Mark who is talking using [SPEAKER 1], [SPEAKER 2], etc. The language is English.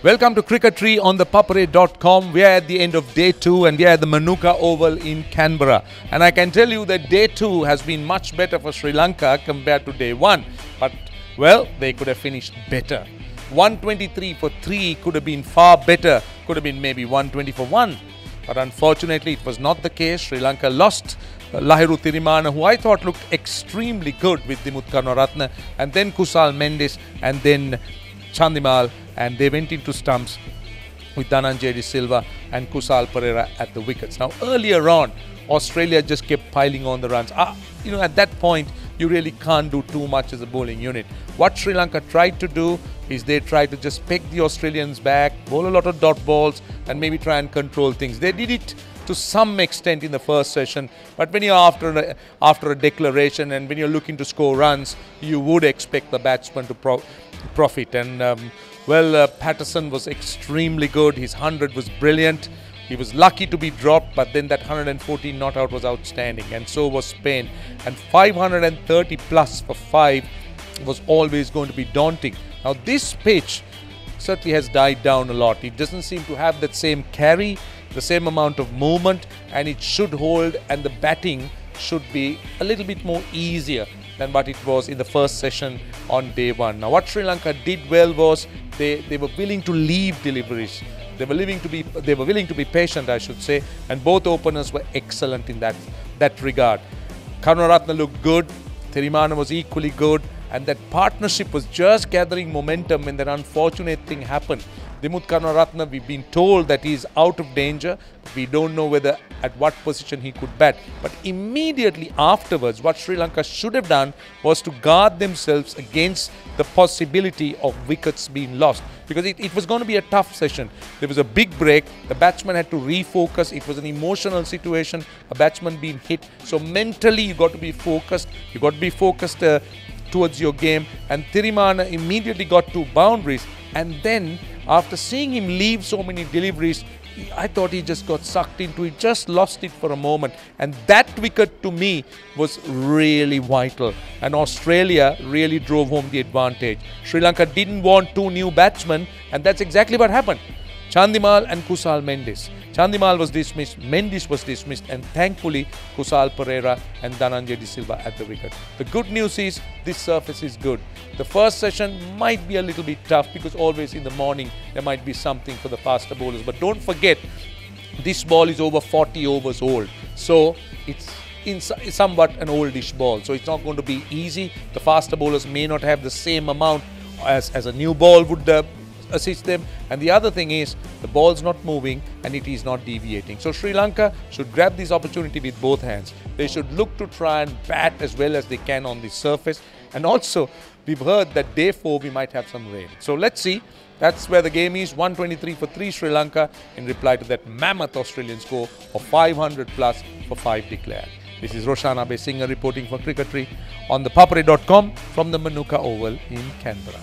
[SPEAKER 1] Welcome to Cricketry on the Papare.com. We are at the end of day 2 and we are at the Manuka Oval in Canberra. And I can tell you that day 2 has been much better for Sri Lanka compared to day 1. But, well, they could have finished better. 123 for 3 could have been far better. Could have been maybe 120 for 1. But unfortunately, it was not the case. Sri Lanka lost Lahiru Thirimana, who I thought looked extremely good with Dimuth Karunaratne, and then Kusal Mendis, and then Chandimal, and they went into stumps with Dhananjay De Silva and Kusal Perera at the wickets. Now, earlier on, Australia just kept piling on the runs. At that point, you really can't do too much as a bowling unit. What Sri Lanka tried to do is they tried to just peg the Australians back, bowl a lot of dot balls, and maybe try and control things. They did it to some extent in the first session, but when you're after a declaration and when you're looking to score runs, you would expect the batsman to profit. And Patterson was extremely good. His 100 was brilliant. He was lucky to be dropped, but then that 114 not out was outstanding, and so was Spain. And 530 plus for 5 was always going to be daunting. Now this pitch certainly has died down a lot. It doesn't seem to have that same carry, the same amount of movement, and it should hold, and the batting should be a little bit more easier than what it was in the first session on day 1. Now what Sri Lanka did well was they were willing to leave deliveries. They were willing to be patient, I should say, and both openers were excellent in that regard. Karunaratne looked good, Thirimana was equally good, and that partnership was just gathering momentum when that unfortunate thing happened. Dimuth Karunaratne, we've been told that he is out of danger. We don't know at what position he could bat. But immediately afterwards, what Sri Lanka should have done was to guard themselves against the possibility of wickets being lost. Because it was going to be a tough session. There was a big break. The batsman had to refocus. It was an emotional situation, a batsman being hit. So mentally, you got to be focused. You got to be focused towards your game. And Thirimana immediately got 2 boundaries. And then, after seeing him leave so many deliveries, I thought he just got sucked into it, just lost it for a moment. And that wicket to me was really vital. And Australia really drove home the advantage. Sri Lanka didn't want 2 new batsmen, and that's exactly what happened. Chandimal and Kusal Mendis. Chandimal was dismissed, Mendis was dismissed, and thankfully Kusal Perera and Dhananjay De Silva at the wicket. The good news is this surface is good. The first session might be a little bit tough because always in the morning there might be something for the faster bowlers. But don't forget, this ball is over 40 overs old. So it's somewhat an oldish ball. So it's not going to be easy. The faster bowlers may not have the same amount as a new ball would assist them. And the other thing is the ball's not moving and it is not deviating. So Sri Lanka should grab this opportunity with both hands. They should look to try and bat as well as they can on the surface. And also, we've heard that day 4 we might have some rain. So let's see. That's where the game is. 123 for 3 Sri Lanka in reply to that mammoth Australian score of 500 plus for 5 declared. This is Roshan Abeysinghe reporting for Cricketry on the Papare.com from the Manuka Oval in Canberra.